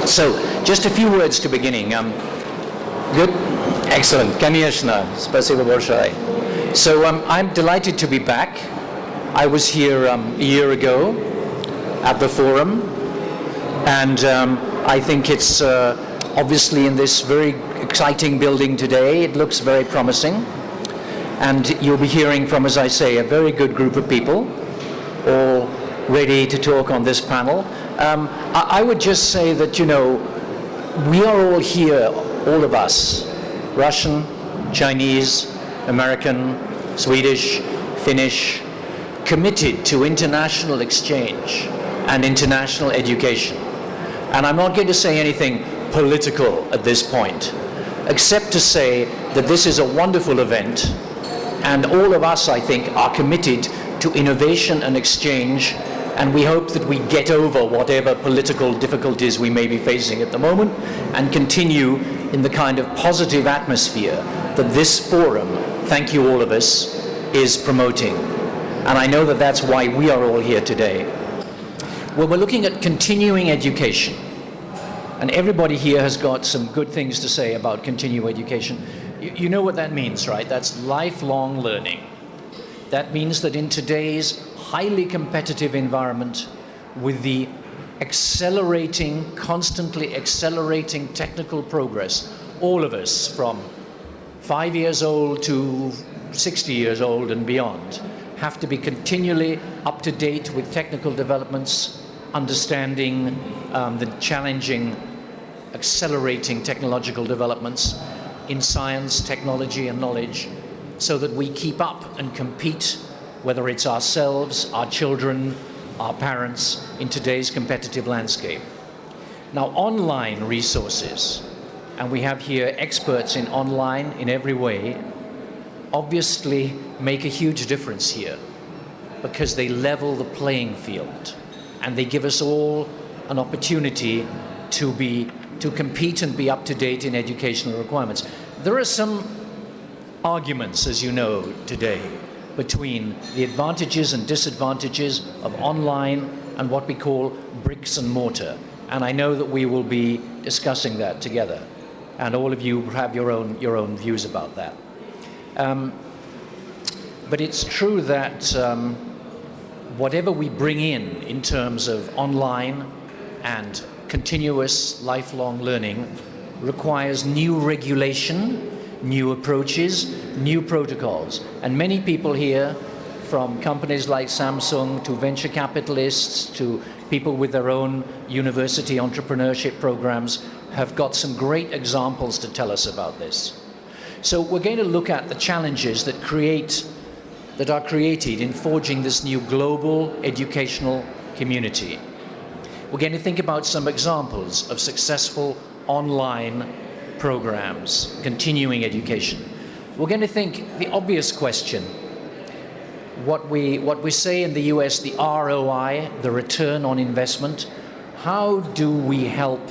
So, just a few words to beginning. Good? Excellent. Конечно. Спасибо большое. So, I'm delighted to be back. I was here a year ago at the forum, and I think it's obviously in this very exciting building today. It looks very promising, and you'll be hearing from, as I say, a very good group of people, all ready to talk on this panel. I would just say that, you know, we are all here, all of us, Russian, Chinese, American, Swedish, Finnish, committed to international exchange and international education. And I'm not going to say anything political at this point, except to say that this is a wonderful event, and all of us, I think, are committed to innovation and exchange, and we hope that we get over whatever political difficulties we may be facing at the moment and continue in the kind of positive atmosphere that this forum, thank you all of us, is promoting. And I know that that's why we are all here today. Well, we're looking at continuing education. And everybody here has got some good things to say about continuing education. You know what that means, right? That's lifelong learning. That means that in today's highly competitive environment, with the accelerating, constantly accelerating technical progress, all of us from 5 years old to 60 years old and beyond have to be continually up to date with technical developments, understanding the challenging, accelerating technological developments in science, technology, and knowledge, so that we keep up and compete, whether it's ourselves, our children, our parents, in today's competitive landscape. Now, online resources, and we have here experts in online in every way, obviously make a huge difference here, because they level the playing field, and they give us all an opportunity to compete and be up to date in educational requirements. There are some arguments, as you know, today between the advantages and disadvantages of online and what we call bricks and mortar. And I know that we will be discussing that together, and all of you have your own views about that. But it's true that whatever we bring in terms of online and continuous lifelong learning requires new regulation, new approaches, new protocols. And many people here, from companies like Samsung to venture capitalists to people with their own university entrepreneurship programs, have got some great examples to tell us about this. So we're going to look at the challenges that are created in forging this new global educational community. We're going to think about some examples of successful online programs, continuing education. We're going to think the obvious question, what we say in the US, the ROI, the return on investment. How do we help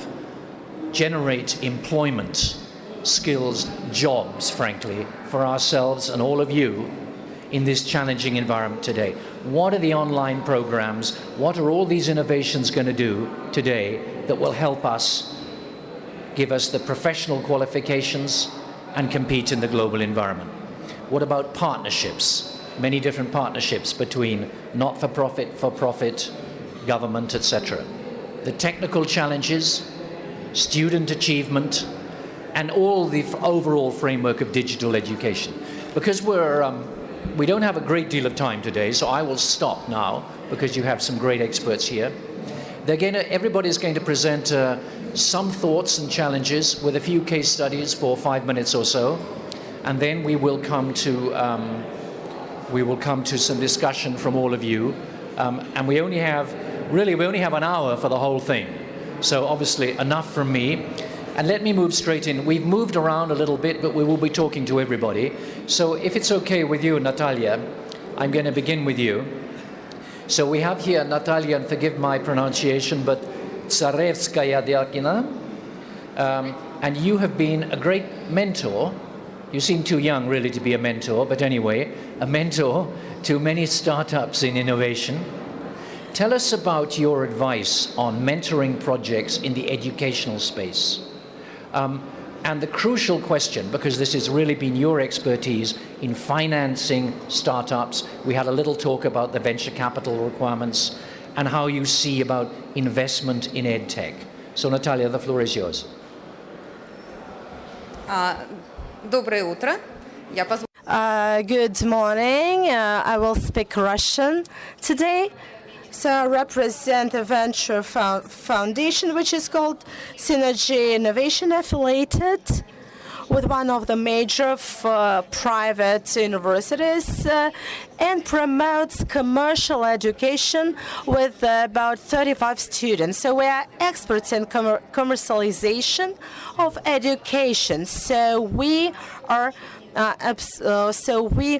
generate employment, skills, jobs, frankly, for ourselves and all of you in this challenging environment today? What are the online programs? What are all these innovations going to do today that will help us, give us the professional qualifications and compete in the global environment? What about partnerships? Many different partnerships between not-for-profit, for-profit, government, etc. The technical challenges, student achievement, and all the overall framework of digital education. Because we don't have a great deal of time today, so I will stop now, because you have some great experts here. Everybody's going to present some thoughts and challenges with a few case studies for 5 minutes or so, and then we will come to some discussion from all of you. And we only have an hour for the whole thing. So obviously enough from me. And let me move straight in. We've moved around a little bit, but we will be talking to everybody. So if it's okay with you, Natalia, I'm going to begin with you. So we have here Natalia, and forgive my pronunciation, but Tsarevskaya Diakina. And you have been a great mentor. You seem too young really to be a mentor, but anyway, a mentor to many startups in innovation. tell us about your advice on mentoring projects in the educational space. And the crucial question, because this has really been your expertise in financing startups, we had a little talk about the venture capital requirements and how you see about investment in EdTech. So Natalia, the floor is yours. Доброе утро. Good morning. I will speak Russian today. So I represent a venture foundation which is called Synergy Innovation, affiliated with one of the major private universities and promotes commercial education with about 35 students. So we are experts in commercialization of education. So we are absolutely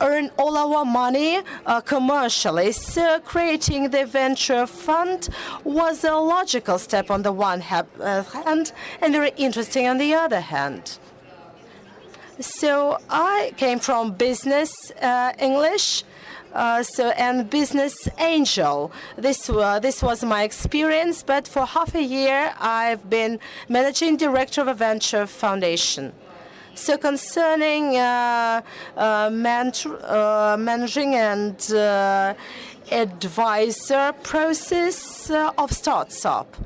earn all our money commercially. So creating the venture fund was a logical step on the one hand and very interesting on the other hand. So I came from business English. And business angel. This was my experience, but for half a year I've been managing director of a venture foundation. So concerning managing and advisor process of startup,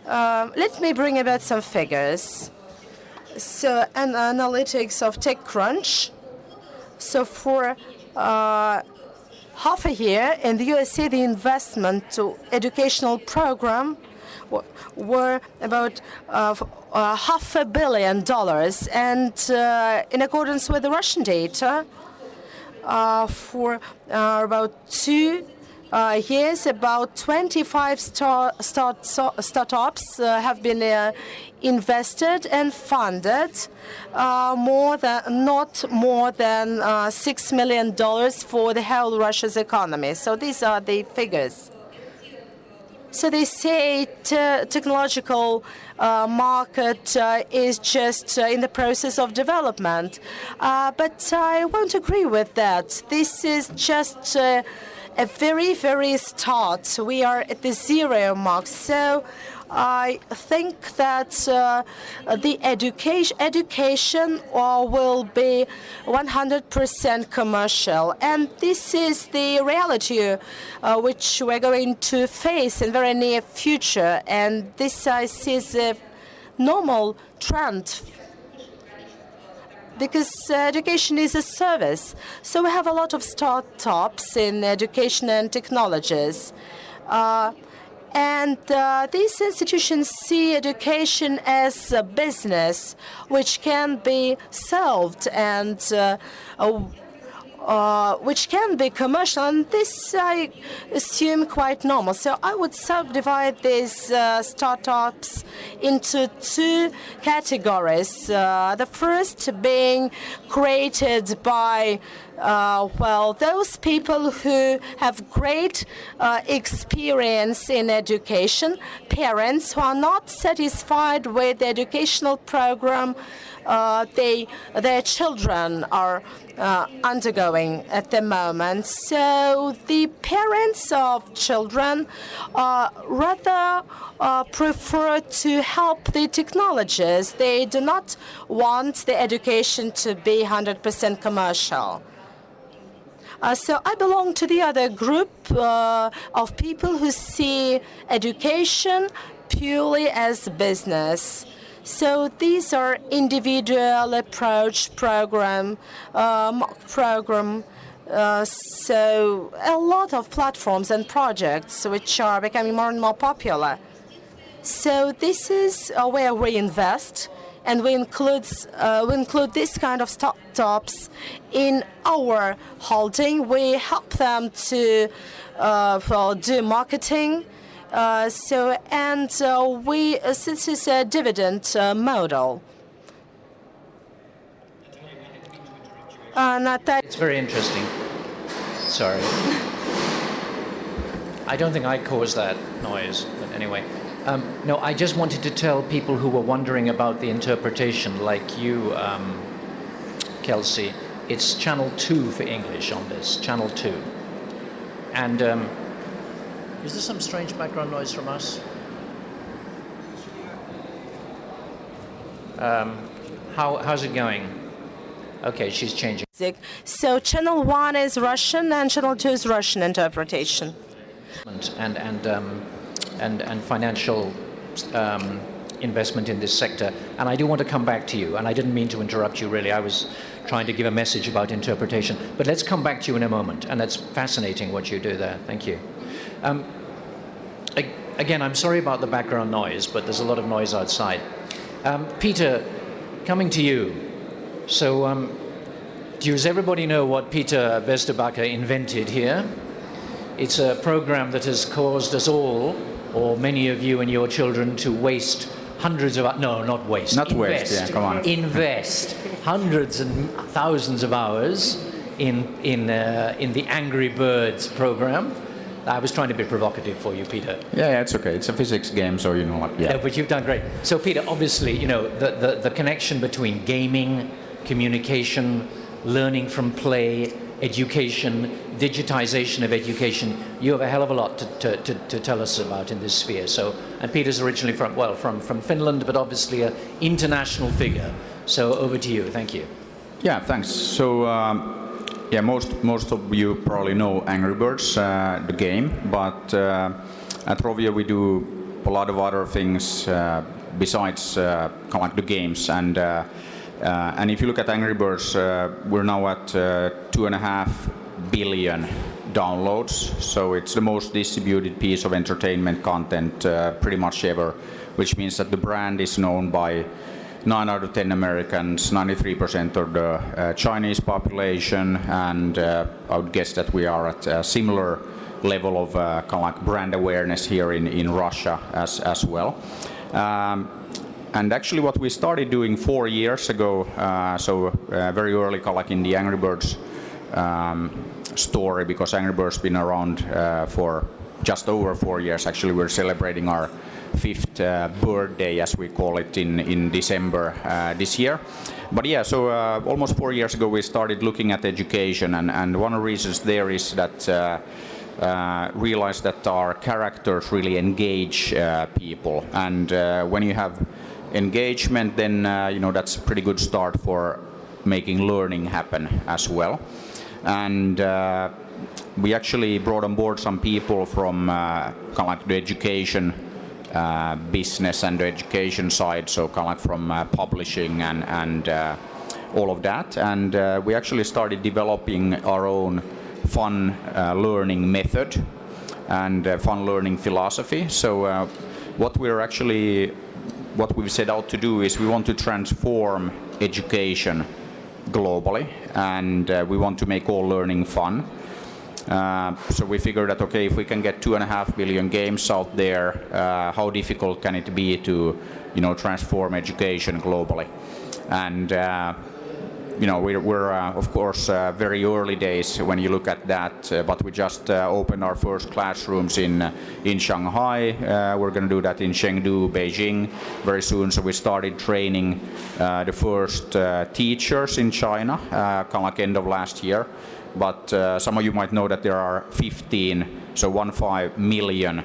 let me bring about some figures. So an analytics of TechCrunch. So for half a year in the USA, the investment to educational program were about $500 million, and in accordance with the Russian data, for about 2 years, about 25 startups have been invested and funded, not more than $6 million for the whole Russia's economy. So these are the figures. So they say technological market is just in the process of development, but I won't agree with that. This is just a very, very start. We are at the zero mark. So I think that the education will be 100% commercial, and this is the reality which we're going to face in very near future. And this I see as a normal trend, because education is a service. So we have a lot of startups in education and technologies. And these institutions see education as a business which can be solved and which can be commercial, and this I assume quite normal. So I would subdivide these startups into 2 categories. The first being created by those people who have great experience in education, parents who are not satisfied with the educational program their children are undergoing at the moment. So the parents of children rather prefer to help the technologists. They do not want the education to be 100% commercial. So I belong to the other group of people who see education purely as business. So these are individual approach program. So a lot of platforms and projects which are becoming more and more popular. So this is where we invest, and we include this kind of startups in our holding. We help them to do marketing. This is a dividend model. It's very interesting. Sorry. I don't think I caused that noise, but anyway. No, I just wanted to tell people who were wondering about the interpretation, like you, Kelsey, it's channel 2 for English on this, channel 2. And is there some strange background noise from us? How's it going? Okay, she's changing. So channel 1 is Russian and channel 2 is Russian interpretation. And financial investment in this sector. And I do want to come back to you, and I didn't mean to interrupt you really. I was trying to give a message about interpretation. But let's come back to you in a moment, and that's fascinating what you do there. Thank you. Again, I'm sorry about the background noise, but there's a lot of noise outside. Peter, coming to you. So, does everybody know what Peter Westerbacher invented here? It's a program that has caused us all, or many of you and your children, to waste hundreds of, no, not waste. Not invest, waste, yeah, come on. Invest hundreds and thousands of hours in the Angry Birds program. I was trying to be provocative for you, Peter. Yeah, it's okay. It's a physics game, so you know what. Yeah. No, but you've done great. So, Peter, obviously, you know, the connection between gaming, communication, learning from play, education, digitization of education, you have a hell of a lot to tell us about in this sphere. So, and Peter's originally from Finland, but obviously an international figure. So over to you. Thank you. Yeah, thanks. So, yeah, most of you probably know Angry Birds, the game, but at Rovio we do a lot of other things besides kind of like the games. And if you look at Angry Birds, we're now at 2.5 billion downloads. So it's the most distributed piece of entertainment content pretty much ever, which means that the brand is known by 9 out of 10 Americans, 93% of the Chinese population, and I would guess that we are at a similar level of kind of like brand awareness here in Russia as well. And actually what we started doing 4 years ago, very early kind of like in the Angry Birds story, because Angry Birds been around for just over 4 years. Actually, we're celebrating our 5th birthday, as we call it, in December this year. But yeah, so almost 4 years ago we started looking at education, and one of the reasons there is that realized that our characters really engage people, and when you have engagement, then you know, that's a pretty good start for making learning happen as well. And we actually brought on board some people from kind of like the education business and the education side, so kind of like from publishing and all of that. And we actually started developing our own fun learning method and fun learning philosophy. So what we've set out to do is we want to transform education globally, and we want to make all learning fun. So we figured that, okay, if we can get 2.5 billion games out there, how difficult can it be to, you know, transform education globally? And you know, we're of course very early days when you look at that, but we just opened our first classrooms in Shanghai. We're going to do that in Chengdu, Beijing very soon. So we started training the first teachers in China, kind of like end of last year. But some of you might know that there are 15 million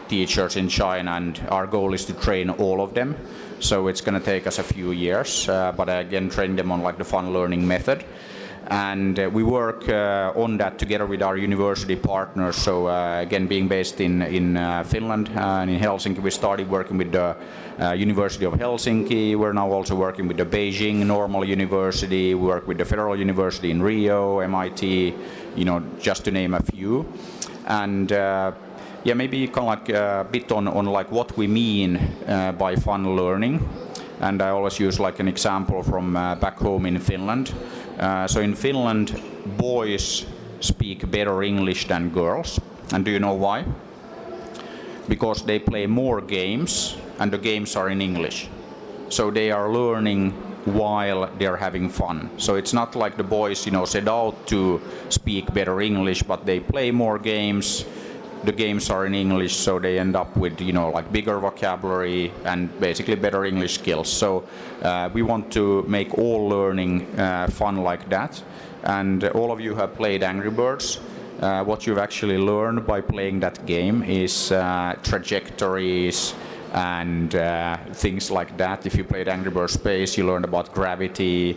teachers in China, and our goal is to train all of them. So it's going to take us a few years, but again, train them on like the fun learning method. And we work on that together with our university partners. So again, being based in Finland and in Helsinki, we started working with the University of Helsinki. We're now also working with the Beijing Normal University. We work with the Federal University in Rio, MIT, you know, just to name a few. And yeah, maybe kind of like a bit on like what we mean by fun learning. And I always use like an example from back home in Finland. So in Finland, boys speak better English than girls. And do you know why? Because they play more games, and the games are in English. So they are learning while they're having fun. So it's not like the boys, you know, set out to speak better English, but they play more games. The games are in English, so they end up with, you know, like bigger vocabulary and basically better English skills. So we want to make all learning fun like that. And all of you have played Angry Birds. what you've actually learned by playing that game is trajectories and things like that. If you played Angry Birds Space, you learned about gravity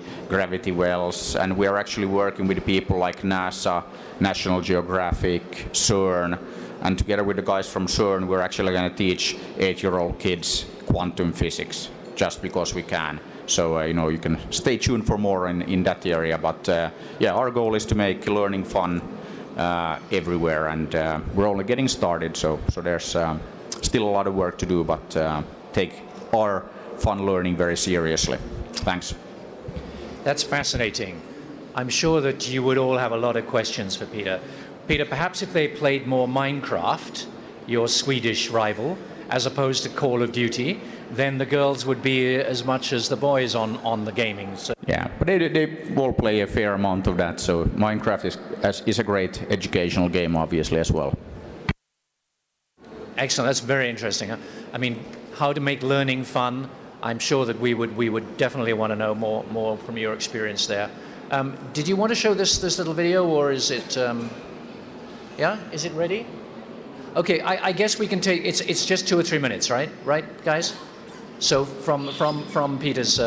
wells, and we are actually working with people like NASA, National Geographic, CERN, and together with the guys from CERN, we're actually going to teach 8-year-old kids quantum physics, just because we can. So you can stay tuned for more in that area. But yeah, our goal is to make learning fun everywhere, and we're only getting started. So there's still a lot of work to do, but take our fun learning very seriously. Thanks. That's fascinating. I'm sure that you would all have a lot of questions for Peter. Peter, perhaps if they played more Minecraft, your Swedish rival, as opposed to Call of Duty, then the girls would be as much as the boys on the gaming. So. Yeah, but they all play a fair amount of that, so Minecraft is a great educational game, obviously, as well. Excellent, that's very interesting. I mean, how to make learning fun, I'm sure that we would definitely want to know more from your experience there. Did you want to show this little video, or is it, yeah, is it ready? Okay, I guess we can take, it's just 2 or 3 minutes, right? Right, guys? So from Peter's...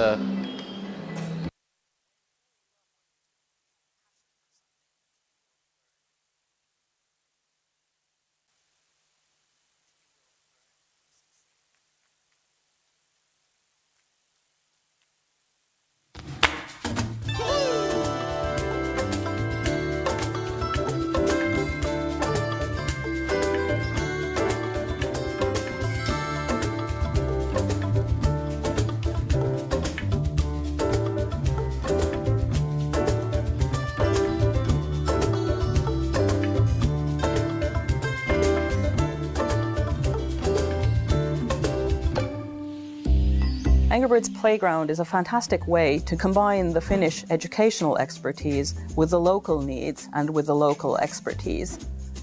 Angry Birds Playground is a fantastic way to combine the Finnish educational expertise with the local needs and with the local expertise.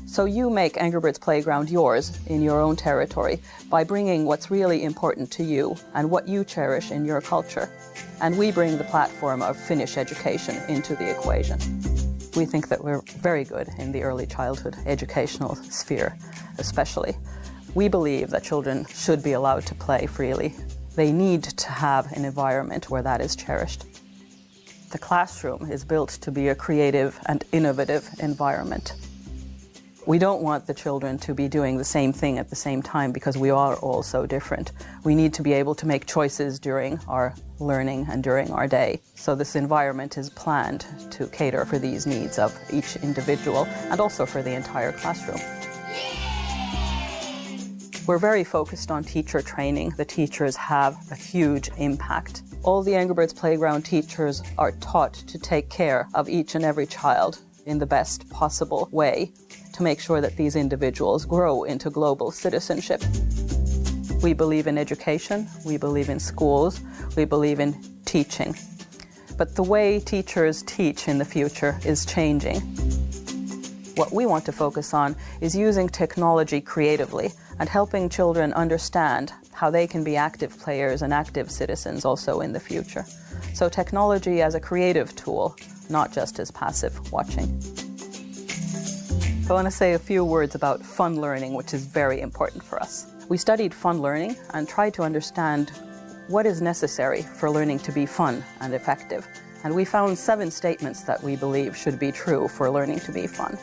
So you make Angry Birds Playground yours in your own territory by bringing what's really important to you and what you cherish in your culture. And we bring the platform of Finnish education into the equation. We think that we're very good in the early childhood educational sphere, especially. We believe that children should be allowed to play freely. They need to have an environment where that is cherished. The classroom is built to be a creative and innovative environment. We don't want the children to be doing the same thing at the same time because we are all so different. We need to be able to make choices during our learning and during our day. So this environment is planned to cater for these needs of each individual and also for the entire classroom. We're very focused on teacher training. The teachers have a huge impact. All the Angry Birds Playground teachers are taught to take care of each and every child in the best possible way to make sure that these individuals grow into global citizenship. We believe in education, we believe in schools, we believe in teaching. But the way teachers teach in the future is changing. What we want to focus on is using technology creatively and helping children understand how they can be active players and active citizens also in the future. So technology as a creative tool, not just as passive watching. I want to say a few words about fun learning, which is very important for us. We studied fun learning and tried to understand what is necessary for learning to be fun and effective. And we found 7 statements that we believe should be true for learning to be fun.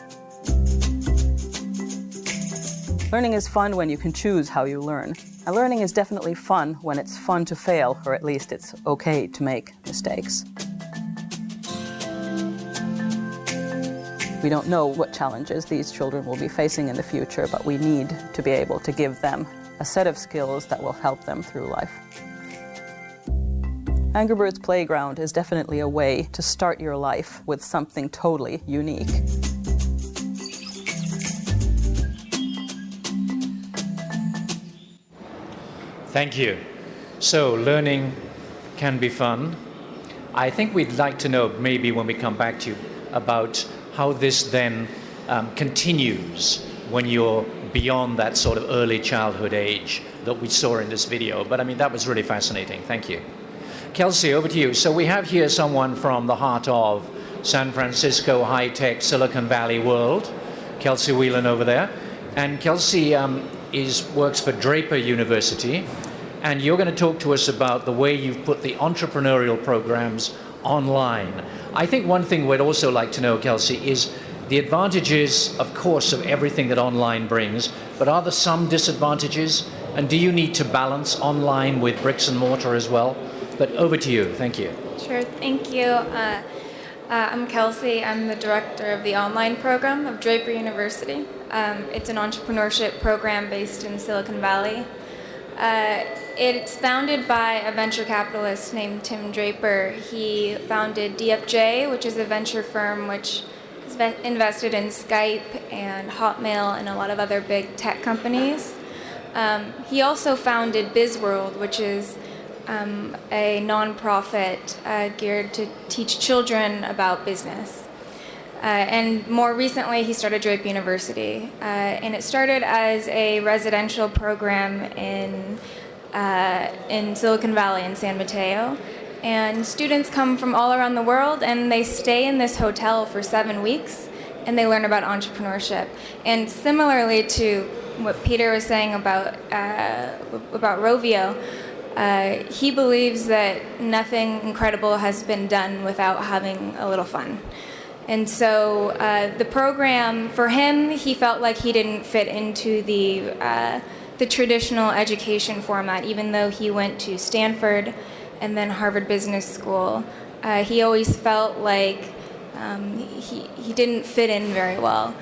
Learning is fun when you can choose how you learn. And learning is definitely fun when it's fun to fail, or at least it's okay to make mistakes. We don't know what challenges these children will be facing in the future, but we need to be able to give them a set of skills that will help them through life. Angry Birds Playground is definitely a way to start your life with something totally unique. Thank you. So learning can be fun. I think we'd like to know, maybe when we come back to you, about how this then continues when you're beyond that sort of early childhood age that we saw in this video. But I mean, that was really fascinating. Thank you. Kelsey, over to you. So we have here someone from the heart of San Francisco high-tech Silicon Valley world. Kelsey Whelan over there. And Kelsey works for Draper University. And you're going to talk to us about the way you've put the entrepreneurial programs online. I think one thing we'd also like to know, Kelsey, is the advantages, of course, of everything that online brings, but are there some disadvantages? And do you need to balance online with bricks and mortar as well? But over to you. Thank you. Sure, thank you. I'm Kelsey. I'm the director of the online program of Draper University. It's an entrepreneurship program based in Silicon Valley. It's founded by a venture capitalist named Tim Draper. He founded DFJ, which is a venture firm which has invested in Skype and Hotmail and a lot of other big tech companies. He also founded BizWorld, which is a nonprofit geared to teach children about business. And more recently, he started Draper University. And it started as a residential program in Silicon Valley in San Mateo. And students come from all around the world, and they stay in this hotel for 7 weeks, and they learn about entrepreneurship. And similarly to what Peter was saying about Rovio, he believes that nothing incredible has been done without having a little fun. And so the program, for him, he felt like he didn't fit into the traditional education format, even though he went to Stanford and then Harvard Business School. He always felt like he didn't fit in very well.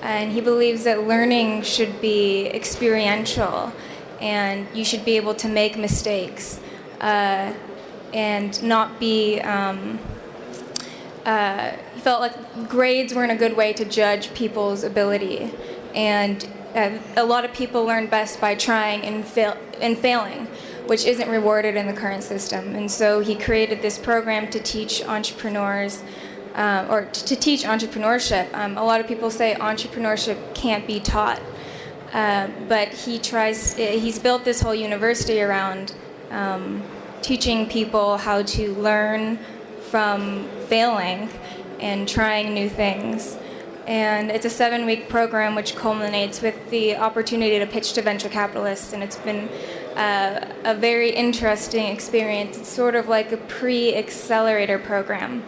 And he believes that learning should be experiential, and you should be able to make mistakes and not be... he felt like grades weren't a good way to judge people's ability. And a lot of people learn best by trying and failing, which isn't rewarded in the current system. And so he created this program to teach entrepreneurs, or to teach entrepreneurship. A lot of people say entrepreneurship can't be taught, but he's built this whole university around teaching people how to learn from failing and trying new things. And it's a 7-week program which culminates with the opportunity to pitch to venture capitalists, and it's been a very interesting experience. It's sort of like a pre-accelerator program.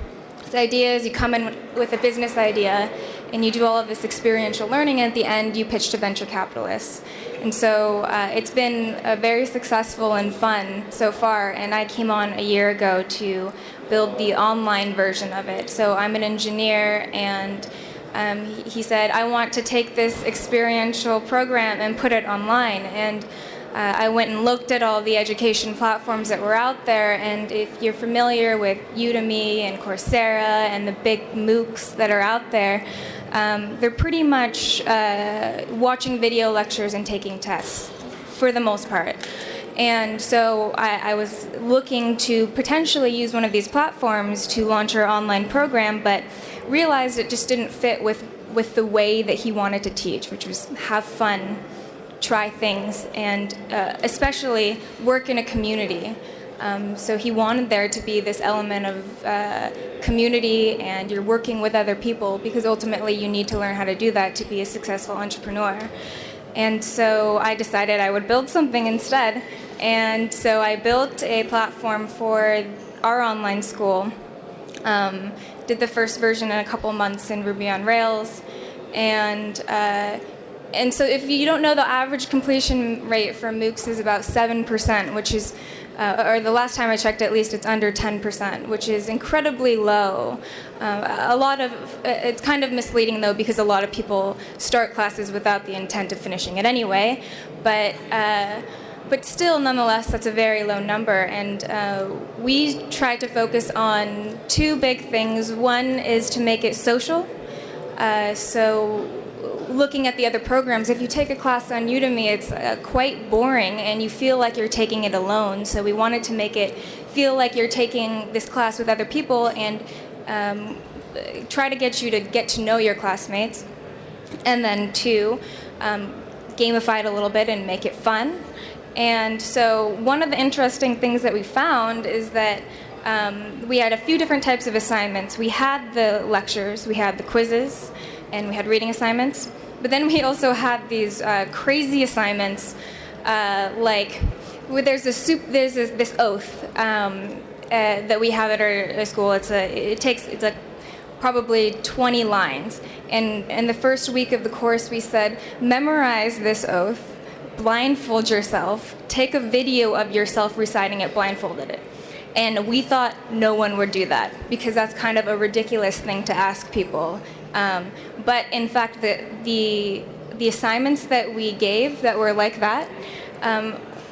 The idea is you come in with a business idea and you do all of this experiential learning, and at the end you pitch to venture capitalists. And so it's been very successful and fun so far, and I came on a year ago to build the online version of it. So I'm an engineer, and he said, I want to take this experiential program and put it online. And I went and looked at all the education platforms that were out there, and if you're familiar with Udemy and Coursera and the big MOOCs that are out there, they're pretty much watching video lectures and taking tests, for the most part. And so I was looking to potentially use one of these platforms to launch our online program, but realized it just didn't fit with the way that he wanted to teach, which was have fun, try things, and especially work in a community. So he wanted there to be this element of community, and you're working with other people, because ultimately you need to learn how to do that to be a successful entrepreneur. And so I decided I would build something instead. And so I built a platform for our online school. Did the first version in a couple months in Ruby on Rails. And so if you don't know, the average completion rate for MOOCs is about 7%, which is, or the last time I checked at least, it's under 10%, which is incredibly low. It's kind of misleading though, because a lot of people start classes without the intent of finishing it anyway. But still, nonetheless, that's a very low number. And we try to focus on two big things. One is to make it social. So looking at the other programs, if you take a class on Udemy, it's quite boring and you feel like you're taking it alone. So we wanted to make it feel like you're taking this class with other people, and try to get you to get to know your classmates. And then two, gamify it a little bit and make it fun. And so one of the interesting things that we found is that we had a few different types of assignments. We had the lectures, we had the quizzes, and we had reading assignments. But then we also had these crazy assignments, like there's this oath that we have at our school. It's probably 20 lines. And in the first week of the course, we said, memorize this oath, blindfold yourself, take a video of yourself reciting it blindfolded. And we thought no one would do that because that's kind of a ridiculous thing to ask people. But in fact, the assignments that we gave that were like that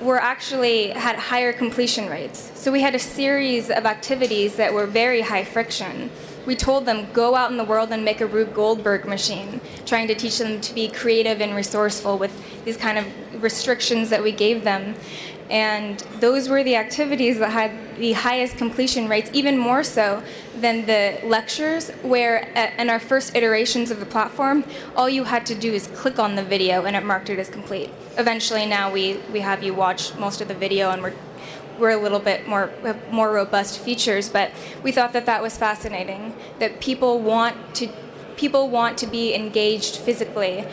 were actually had higher completion rates. So we had a series of activities that were very high friction. We told them, go out in the world and make a Rube Goldberg machine, trying to teach them to be creative and resourceful with these kind of restrictions that we gave them. And those were the activities that had the highest completion rates, even more so than the lectures, where in our first iterations of the platform, all you had to do is click on the video and it marked it as complete. Eventually now we have you watch most of the video and we're a little bit more robust features, but we thought that was fascinating, that people want to be engaged physically.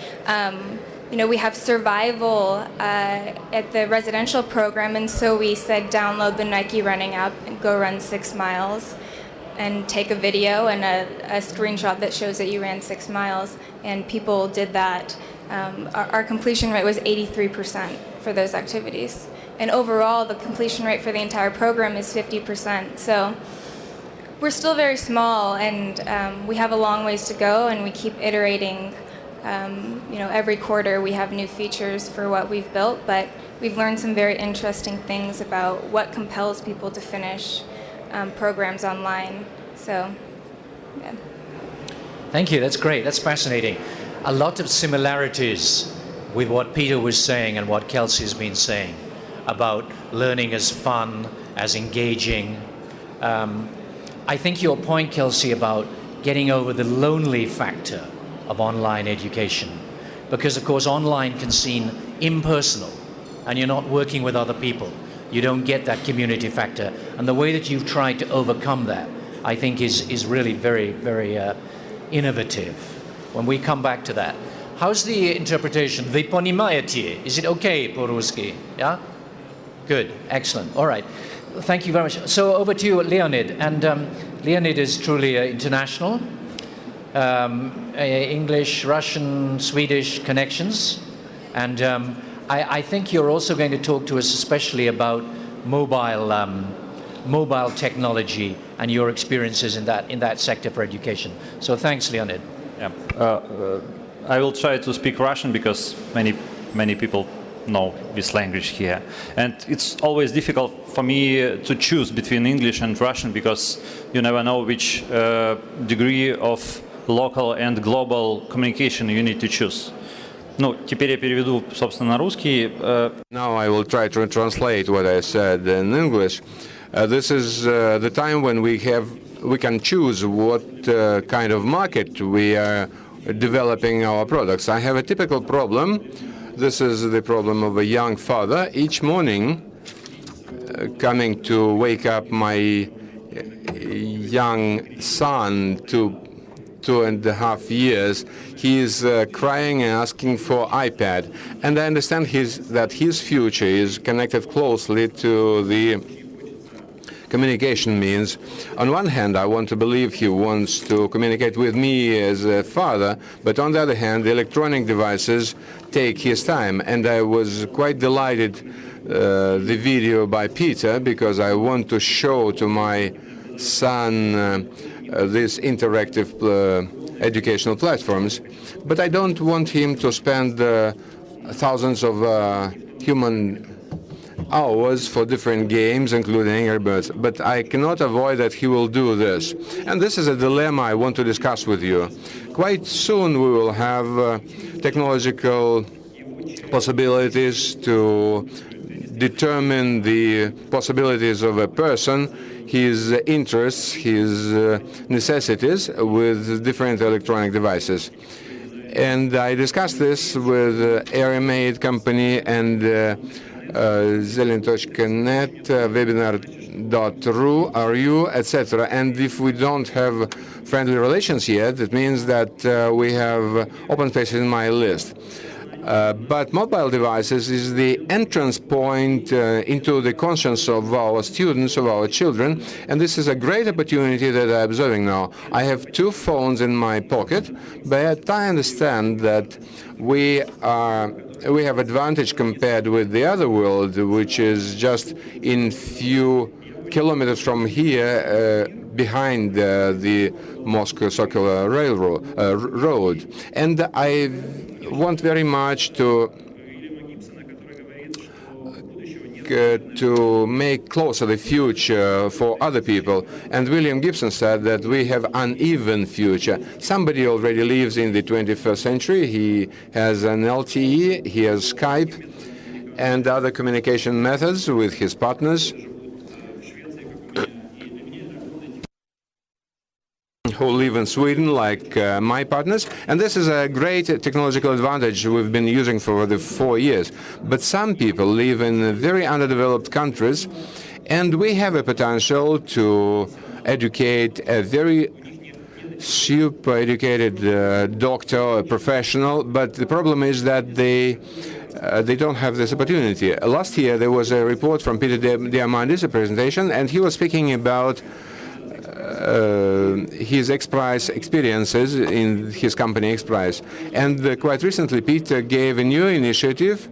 We have survival at the residential program, and so we said download the Nike running app and go run 6 miles and take a video and a screenshot that shows that you ran 6 miles, and people did that. Our completion rate was 83% for those activities. And overall, the completion rate for the entire program is 50%. So we're still very small, and we have a long ways to go, and we keep iterating. Every quarter we have new features for what we've built, but we've learned some very interesting things about what compels people to finish programs online. So, yeah. Thank you, that's great, that's fascinating. A lot of similarities with what Peter was saying and what Kelsey has been saying about learning as fun, as engaging. I think your point, Kelsey, about getting over the lonely factor of online education, because of course online can seem impersonal and you're not working with other people. You don't get that community factor, and the way that you've tried to overcome that, I think is really very, very innovative. When we come back to that, how's the interpretation? Вы понимаете? Is it okay по-русски? Yeah? Good, excellent. All right, thank you very much. So over to you, Leonid. And Leonid is truly international. English, Russian, Swedish connections. And I think you're also going to talk to us especially about mobile technology and your experiences in that sector for education. So thanks, Leonid. Yeah. I will try to speak Russian because many people know this language here. And it's always difficult for me to choose between English and Russian because you never know which degree of local and global communication you need to choose. Ну, теперь я переведу, собственно, на русский. Now I will try to translate what I said in English. This is the time when we can choose what kind of market we are developing our products. I have a typical problem. This is the problem of a young father. Each morning, coming to wake up my young son, 2.5 years, he is crying and asking for iPad. And I understand that his future is connected closely to the communication means. On one hand, I want to believe he wants to communicate with me as a father, but on the other hand, the electronic devices take his time. And I was quite delighted the video by Peter, because I want to show to my son these interactive educational platforms, but I don't want him to spend thousands of human hours for different games, including Angry Birds. But I cannot avoid that he will do this. And this is a dilemma I want to discuss with you. Quite soon we will have technological possibilities to determine the possibilities of a person, his interests, his necessities with different electronic devices. And I discussed this with AirMade company and Zelen.net, webinar.ru, etc. And if we don't have friendly relations yet, it means that we have open spaces in my list. But mobile devices is the entrance point into the conscience of our students, of our children, and this is a great opportunity that I'm observing now. I have 2 phones in my pocket, but I understand that we have advantage compared with the other world, which is just in few kilometers from here, behind the Moscow Circular Railroad road. And I want very much to make closer the future for other people. And William Gibson said that we have uneven future. Somebody already lives in the 21st century. He has an LTE, he has Skype, and other communication methods with his partners who live in Sweden, like my partners. And this is a great technological advantage we've been using for the 4 years. But some people live in very underdeveloped countries, and we have a potential to educate a very super educated doctor or professional, but the problem is that they don't have this opportunity. Last year there was a report from Peter Diamandis, a presentation, and he was speaking about his X-Prize experiences in his company X-Prize. And quite recently Peter gave a new initiative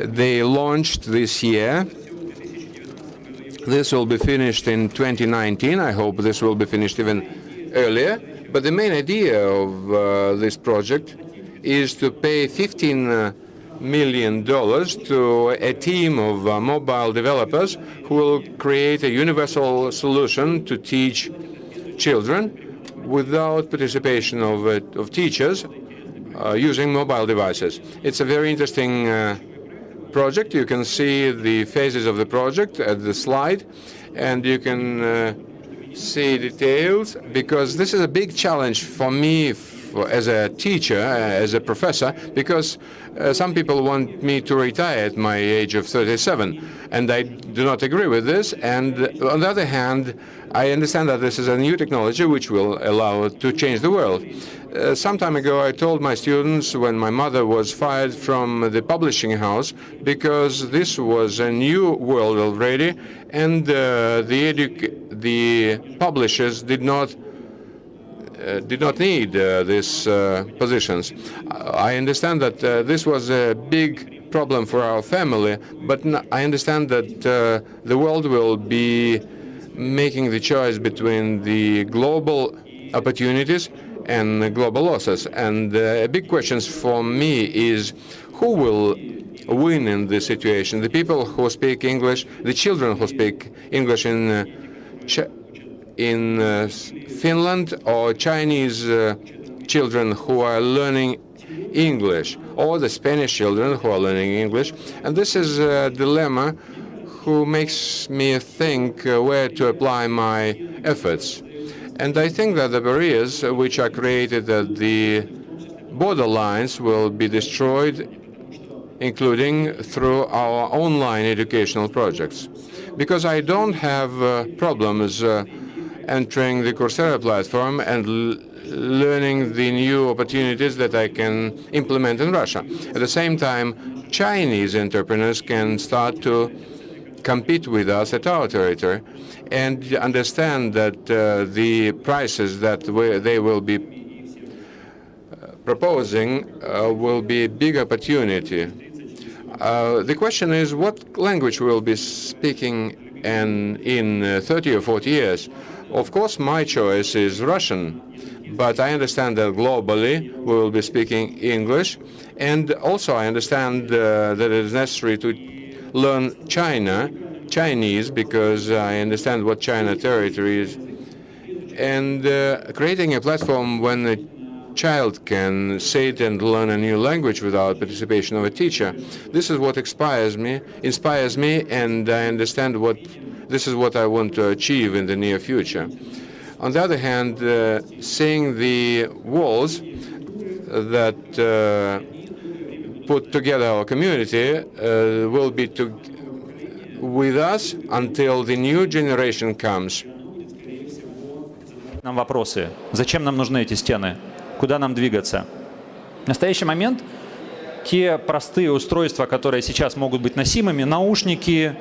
they launched this year. This will be finished in 2019. I hope this will be finished even earlier. But the main idea of this project is to pay $15 million to a team of mobile developers who will create a universal solution to teach children without participation of teachers using mobile devices. It's a very interesting project. You can see the phases of the project at the slide, and you can see details, because this is a big challenge for me as a teacher, as a professor, because some people want me to retire at my age of 37, and I do not agree with this. And on the other hand, I understand that this is a new technology which will allow it to change the world. Some time ago, I told my students when my mother was fired from the publishing house, because this was a new world already, and the publishers did not need these positions. I understand that this was a big problem for our family, but I understand that the world will be making the choice between the global opportunities and the global losses. And a big question for me is who will win in this situation? The people who speak English, the children who speak English in Finland, or Chinese children who are learning English, or the Spanish children who are learning English. And this is a dilemma who makes me think where to apply my efforts. And I think that the barriers which are created at the borderlines will be destroyed, including through our online educational projects. Because I don't have problems entering the Coursera platform and learning the new opportunities that I can implement in Russia. At the same time, Chinese entrepreneurs can start to compete with us at our territory and understand that the prices that they will be proposing will be a big opportunity. The question is what language we'll be speaking in 30 or 40 years. Of course, my choice is Russian, but I understand that globally we will be speaking English, and also I understand that it is necessary to learn Chinese, because I understand what China territory is, and creating a platform when a child can sit and learn a new language without participation of a teacher. This is what inspires me, and I understand this is what I want to achieve in the near future. On the other hand, seeing the walls that put together our community will be with us until the new generation comes. Нам вопросы. Зачем нам нужны эти стены? Куда нам двигаться? В настоящий момент те простые устройства, которые сейчас могут быть носимыми, наушники,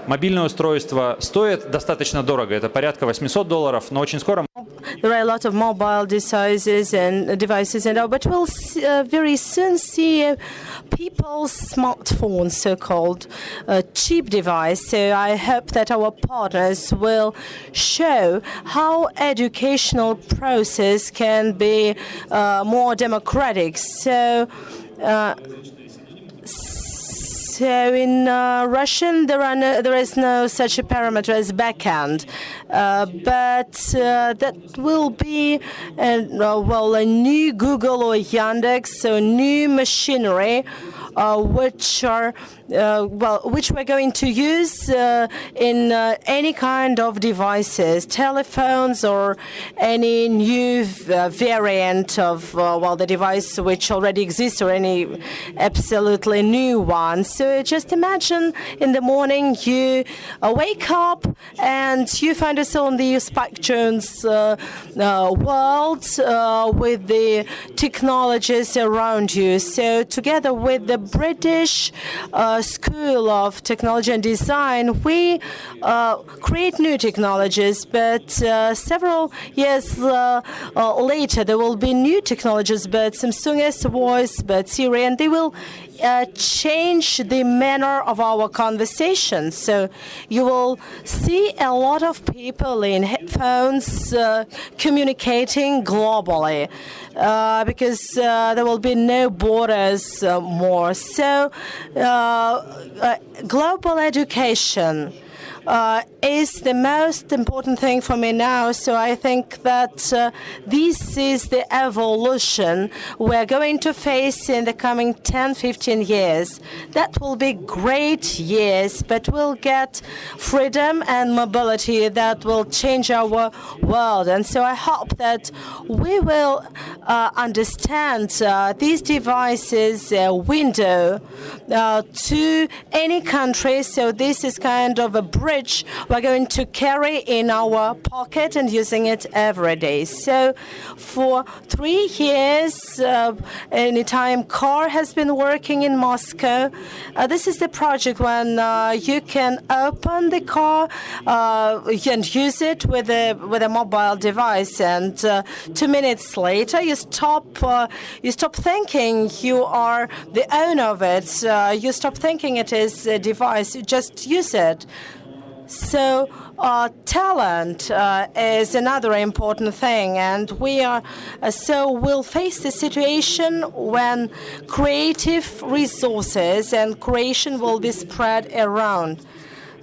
мобильное устройство, стоят достаточно дорого. Это порядка $800, но очень скоро... There are a lot of mobile devices, but we'll very soon see people's smartphones, so-called cheap device. So I hope that our partners will show how educational process can be more democratic. So in Russian, there is no such a parameter as backhand, but that will be a new Google or Yandex, so new machinery, which we're going to use in any kind of devices, telephones or any new variant of the device which already exists or any absolutely new one. So just imagine in the morning you wake up and you find yourself in the Spike Jones world with the technologies around you. So together with the British School of Technology and Design, we create new technologies, but several years later there will be new technologies, but Samsung S Voice, but Siri, and they will change the manner of our conversation. So you will see a lot of people in headphones communicating globally because there will be no borders more. So global education is the most important thing for me now. So I think that this is the evolution we're going to face in the coming 10, 15 years. That will be great years, but we'll get freedom and mobility that will change our world. And so I hope that we will understand these devices window to any country. So this is kind of a bridge we're going to carry in our pocket and using it every day. So for 3 years, anytime car has been working in Moscow, this is the project when you can open the car and use it with a mobile device, and 2 minutes later you stop thinking you are the owner of it. You stop thinking it is a device. You just use it. So talent is another important thing, and we'll face the situation when creative resources and creation will be spread around.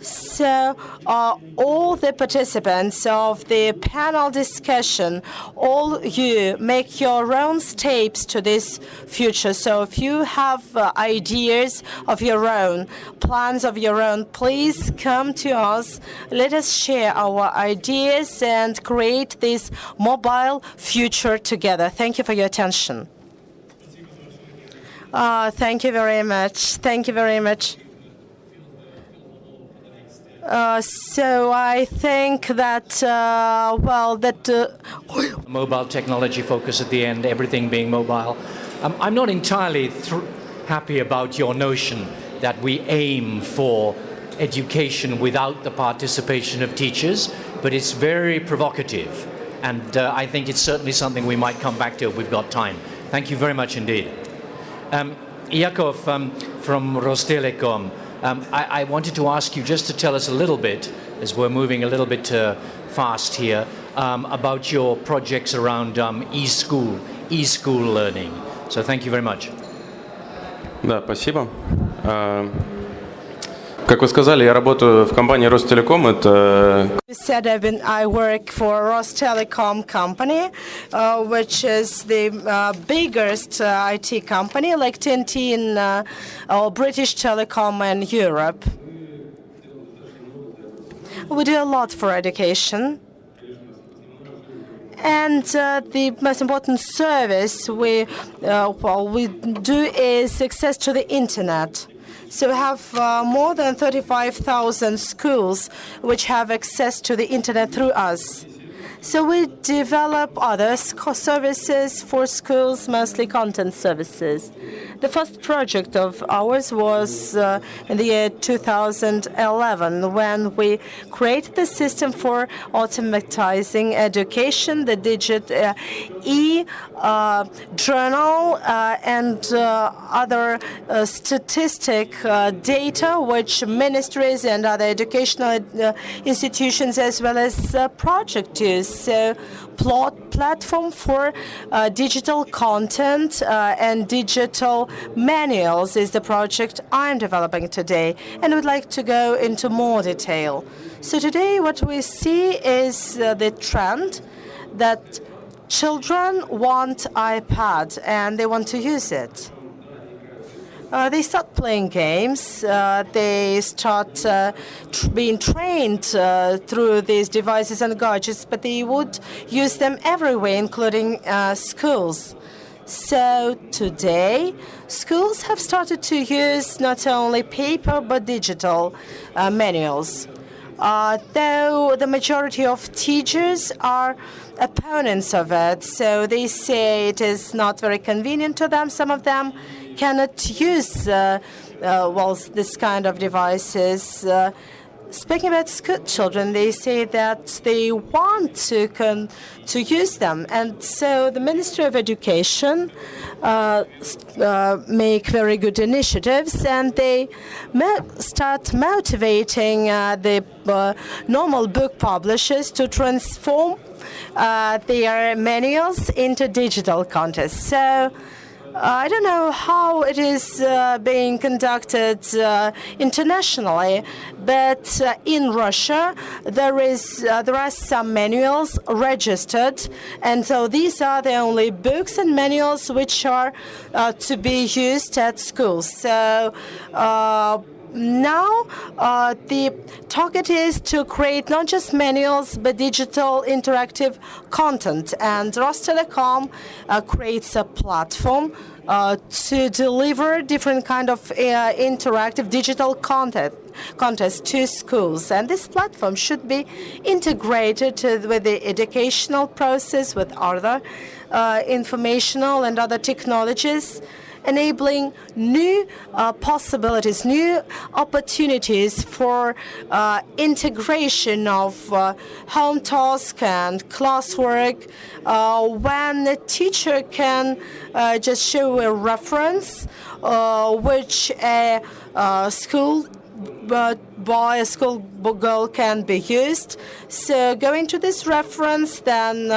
So all the participants of the panel discussion, all you make your own steps to this future. So if you have ideas of your own, plans of your own, please come to us. Let us share our ideas and create this mobile future together. Thank you for your attention. Thank you very much. Thank you very much. So I think that, Mobile technology focus at the end, everything being mobile. I'm not entirely happy about your notion that we aim for education without the participation of teachers, but it's very provocative. And I think it's certainly something we might come back to if we've got time. Thank you very much indeed. Yakov from Rostelecom. I wanted to ask you just to tell us a little bit, as we're moving a little bit fast here, about your projects around e-school learning. So thank you very much. Да, спасибо. Как вы сказали, я работаю в компании Ростелеком. You said I work for Rostelecom company, which is the biggest IT company, like TNT in British Telecom in Europe. We do a lot for education. And the most important service we do is access to the internet. So we have more than 35,000 schools which have access to the internet through us. So we develop other services for schools, mostly content services. The first project of ours was in the year 2011 when we created the system for automatizing education, the e-journal and other statistic data which ministries and other educational institutions as well as project use. So platform for digital content and digital manuals is the project I'm developing today, and would like to go into more detail. So today what we see is the trend that children want iPad and they want to use it. They start playing games, they start being trained through these devices and gadgets, but they would use them everywhere, including schools. So today, schools have started to use not only paper but digital manuals. Though the majority of teachers are opponents of it, so they say it is not very convenient to them. Some of them cannot use this kind of devices. Speaking about school children, they say that they want to use them, and so the Ministry of Education make very good initiatives, and they start motivating the normal book publishers to transform their manuals into digital content. So I don't know how it is being conducted internationally, but in Russia there are some manuals registered, and so these are the only books and manuals which are to be used at schools. So now the target is to create not just manuals but digital interactive content, and Rostelecom creates a platform to deliver different kind of interactive digital content to schools, and this platform should be integrated with the educational process, with other informational and other technologies, enabling new possibilities, new opportunities for integration of home task and classwork, when the teacher can just show a reference which a school by a school girl can be used. So going to this reference, then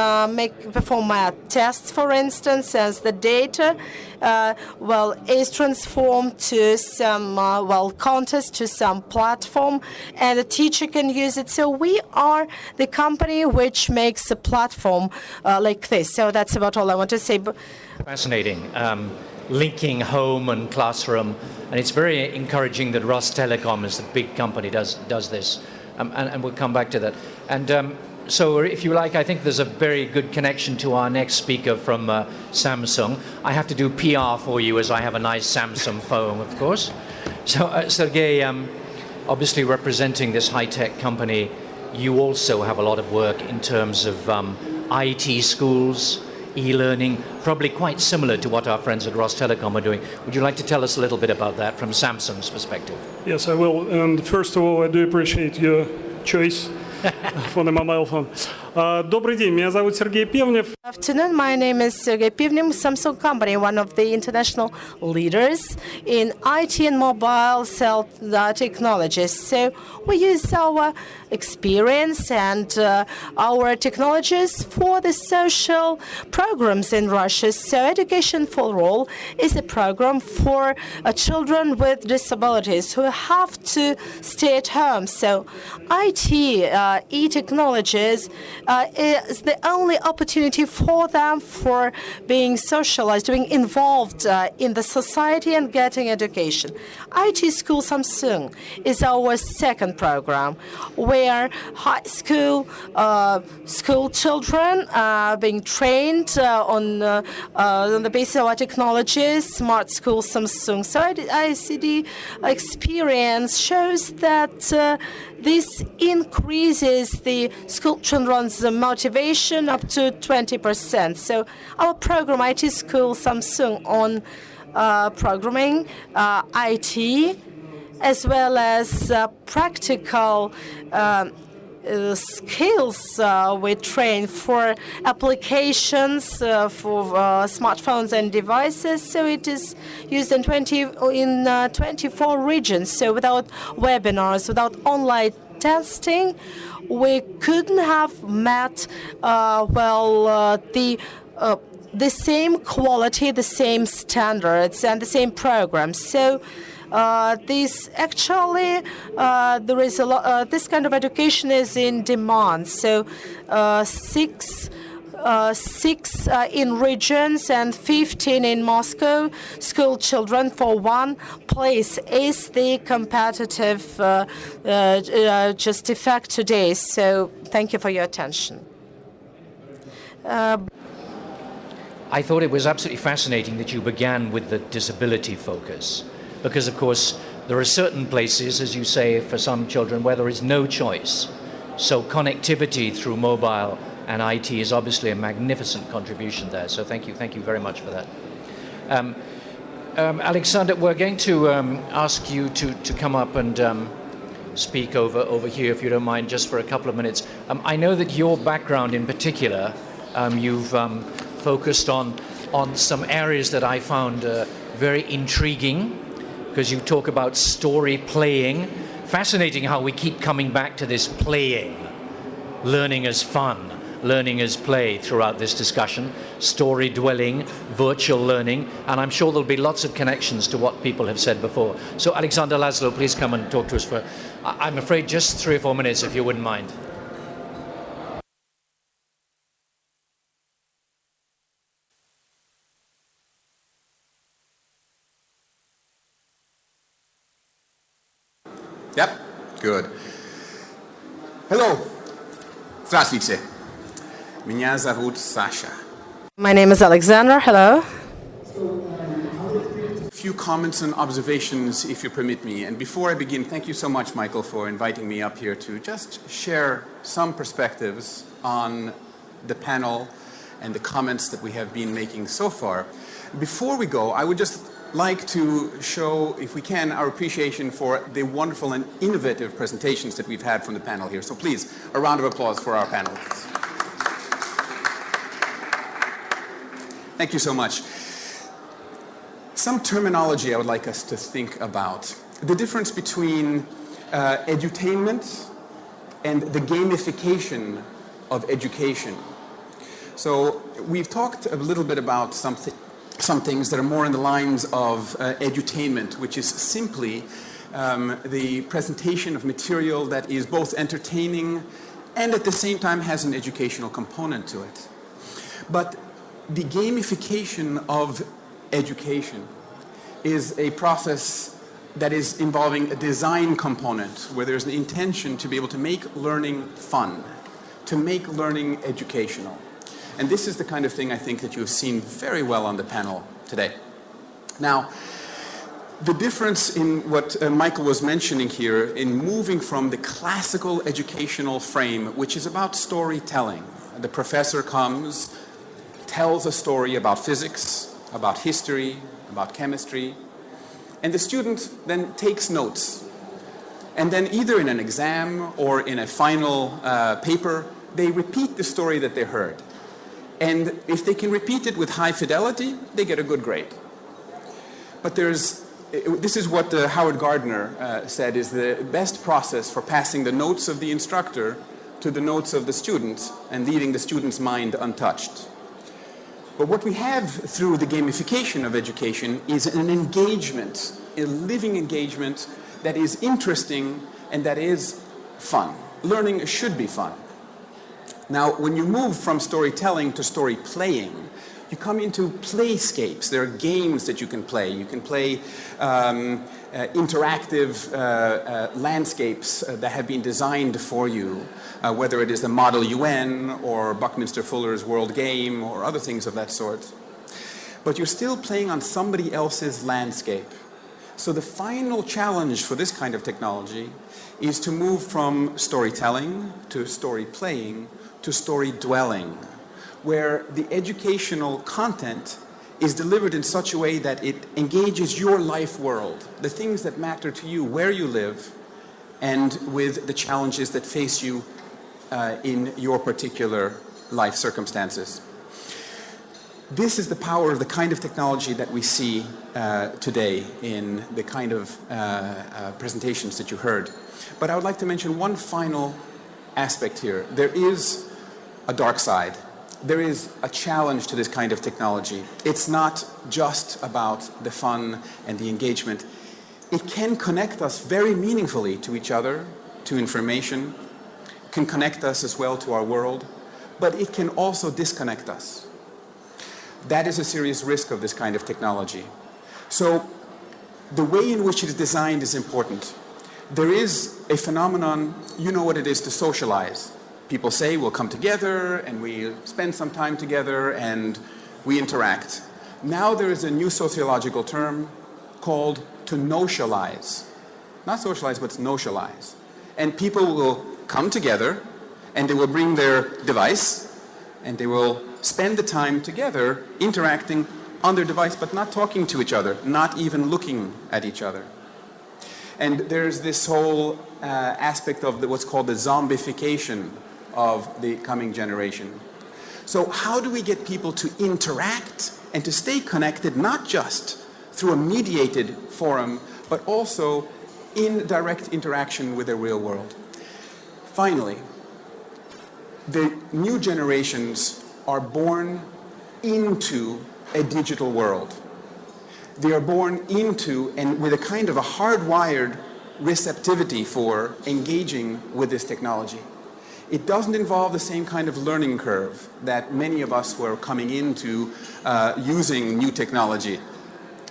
perform a test, for instance, as the data is transformed to some contest, to some platform, and the teacher can use it. So we are the company which makes a platform like this. So that's about all I want to say. Fascinating. Linking home and classroom, and it's very encouraging that Rostelecom, as the big company, does this, and we'll come back to that. And so, if you like, I think there's a very good connection to our next speaker from Samsung. I have to do PR for you, as I have a nice Samsung phone, of course. So, Sergey, obviously representing this high-tech company, you also have a lot of work in terms of IT schools, e-learning, probably quite similar to what our friends at Rostelecom are doing. Would you like to tell us a little bit about that from Samsung's perspective? Yes, I will. And first of all, I do appreciate your choice for the mobile phone. Добрый день, меня зовут Сергей Певнев. Good afternoon, my name is Sergey Pivnev, Samsung company, one of the international leaders in IT and mobile cell technologies. So we use our experience and our technologies for the social programs in Russia. So Education for All is a program for children with disabilities who have to stay at home. So IT, e-technologies is the only opportunity for them for being socialized, being involved in the society and getting education. IT School Samsung is our second program, where high school school children are being trained on the basis of our technologies, Smart School Samsung. So ICD experience shows that this increases the school children's motivation up to 20%. So our program, IT School Samsung, on programming, IT, as well as practical skills we train for applications for smartphones and devices. So it is used in 24 regions. So without webinars, without online testing, we couldn't have met the same quality, the same standards, and the same programs. So this actually, there is a lot. This kind of education is in demand. So six in regions and 15 in Moscow. School children for one place is the competitive just effect today. So thank you for your attention. I thought it was absolutely fascinating that you began with the disability focus, because of course there are certain places, as you say, for some children where there is no choice. So connectivity through mobile and IT is obviously a magnificent contribution there. So thank you very much for that. Alexander, we're going to ask you to come up and speak over here, if you don't mind, just for a couple of minutes. I know that your background in particular, you've focused on some areas that I found very intriguing, because you talk about story playing. Fascinating how we keep coming back to this playing, learning as fun, learning as play throughout this discussion, story dwelling, virtual learning, and I'm sure there'll be lots of connections to what people have said before. So Alexander Laszlo, please come and talk to us for, I'm afraid, just 3 or 4 minutes, if you wouldn't mind. Yep, good. Hello. Здравствуйте. Меня зовут Sasha. My name is Alexander. Hello. A few comments and observations, if you permit me. And before I begin, thank you so much, Michael, for inviting me up here to just share some perspectives on the panel and the comments that we have been making so far. Before we go, I would just like to show, if we can, our appreciation for the wonderful and innovative presentations that we've had from the panel here. So please, a round of applause for our panelists. Thank you so much. Some terminology I would like us to think about. The difference between edutainment and the gamification of education. So we've talked a little bit about some things that are more in the lines of edutainment, which is simply the presentation of material that is both entertaining and at the same time has an educational component to it. But the gamification of education is a process that is involving a design component where there's an intention to be able to make learning fun, to make learning educational. And this is the kind of thing I think that you've seen very well on the panel today. Now, the difference in what Michael was mentioning here in moving from the classical educational frame, which is about storytelling. The professor comes, tells a story about physics, about history, about chemistry, and the student then takes notes. And then either in an exam or in a final paper, they repeat the story that they heard. And if they can repeat it with high fidelity, they get a good grade. But this is what Howard Gardner said is the best process for passing the notes of the instructor to the notes of the student and leaving the student's mind untouched. But what we have through the gamification of education is an engagement, a living engagement that is interesting and that is fun. Learning should be fun. Now, when you move from storytelling to story playing, you come into playscapes. There are games that you can play. You can play interactive landscapes that have been designed for you, whether it is the Model UN or Buckminster Fuller's World Game or other things of that sort. But you're still playing on somebody else's landscape. So the final challenge for this kind of technology is to move from storytelling to story playing to story dwelling, where the educational content is delivered in such a way that it engages your life world, the things that matter to you, where you live, and with the challenges that face you in your particular life circumstances. This is the power of the kind of technology that we see today in the kind of presentations that you heard. But I would like to mention one final aspect here. There is a dark side. There is a challenge to this kind of technology. It's not just about the fun and the engagement. It can connect us very meaningfully to each other, to information, can connect us as well to our world, but it can also disconnect us. That is a serious risk of this kind of technology. So the way in which it is designed is important. There is a phenomenon, you know what it is to socialize. People say we'll come together and we spend some time together and we interact. Now there is a new sociological term called to nocialize. Not socialize, but nocialize. And people will come together and they will bring their device and they will spend the time together interacting on their device but not talking to each other, not even looking at each other. And there's this whole aspect of what's called the zombification of the coming generation. So how do we get people to interact and to stay connected, not just through a mediated forum, but also in direct interaction with the real world? Finally, the new generations are born into a digital world. They are born into and with a kind of a hardwired receptivity for engaging with this technology. It doesn't involve the same kind of learning curve that many of us who are coming into using new technology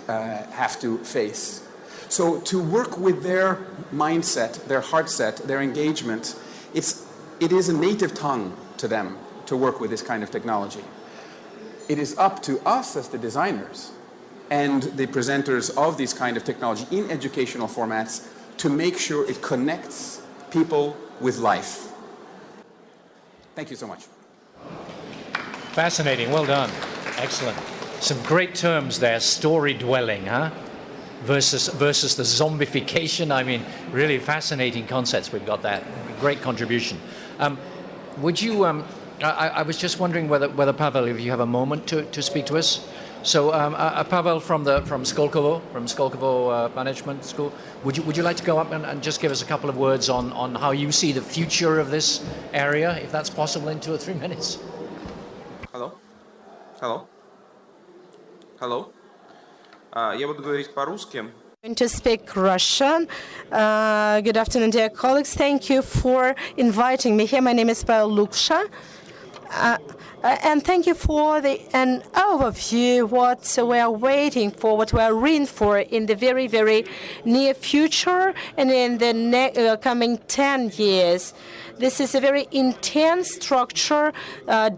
have to face. So to work with their mindset, their heart set, their engagement, it is a native tongue to them to work with this kind of technology. It is up to us as the designers and the presenters of these kind of technology in educational formats to make sure it connects people with life. Thank you so much. Fascinating. Well done. Excellent. Some great terms there. Story dwelling, huh? Versus the zombification. I mean, really fascinating concepts we've got there. Great contribution. Would you? I was just wondering whether Pavel, if you have a moment to speak to us. So Pavel from Skolkovo Management School, would you like to go up and just give us a couple of words on how you see the future of this area, if that's possible, in 2 or 3 minutes? Hello. Я буду говорить по-русски. Going to speak Russian. Good afternoon, dear colleagues. Thank you for inviting me here. My name is Pavel Luksha. And thank you for an overview, what we are waiting for, what we are in for in the very, very near future and in the coming 10 years. This is a very intense structure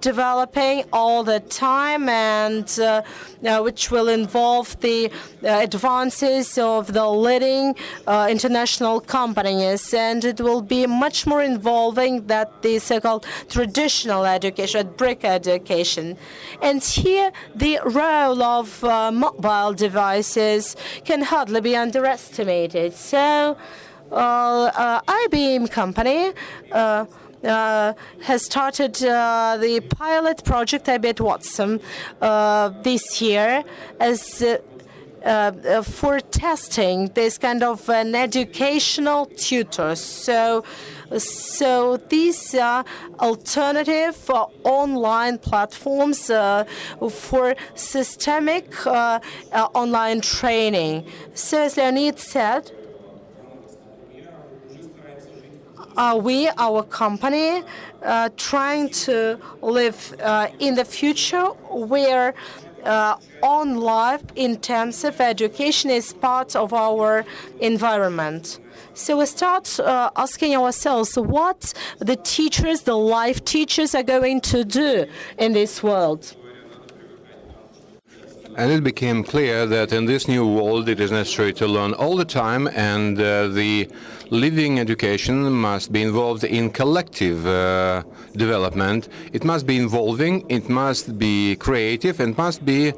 developing all the time, and which will involve the advances of the leading international companies, and it will be much more involving than the so-called traditional education, brick education. And here, the role of mobile devices can hardly be underestimated. So, IBM company has started the pilot project IBM Watson this year as for testing this kind of an educational tutor. So these are alternative online platforms for systemic online training. So as Leonid said, we, our company, trying to live in the future where on-life intensive education is part of our environment. So we start asking ourselves what the teachers, the life teachers, are going to do in this world. And it became clear that in this new world it is necessary to learn all the time, and the living education must be involved in collective development. It must be involving, it must be creative, and must be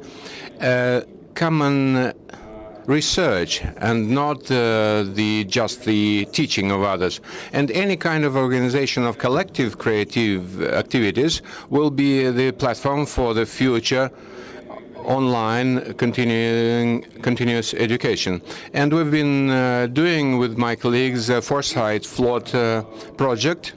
common research and not just the teaching of others. And any kind of organization of collective creative activities will be the platform for the future online continuous education. And we've been doing with my colleagues a Foresight Float project.